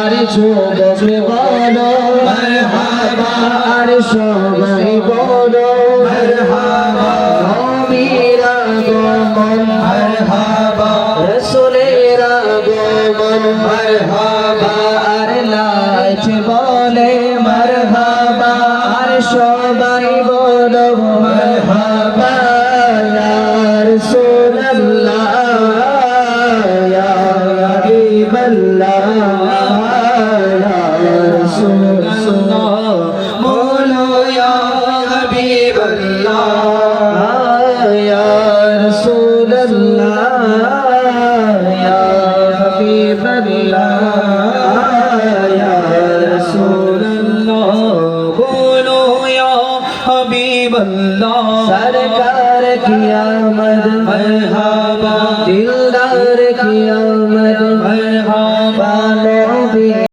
আর যুবক বলো মারহাবা আর সবাই বলো মারহাবা নবীর আগমন মারহাবা রাসূলের আগমন মারহাবা আর লাইট বলে মারহাবা আর সবাই বলো মারহাবা ইয়া রাসূলুল্লাহ ইয়া হাবিবাল্লাহ ইয়া রাসূলুল্লাহ বলো ইয়া হাবিবাল্লাহ ইয়া রাসূলুল্লাহ ইয়া হাবিবাল্লাহ ইয়া রাসূলুল্লাহ বলো ইয়া হাবিবাল্লাহ सरकार की आमद मरहबा दिलदार की आमद मरहबा नबी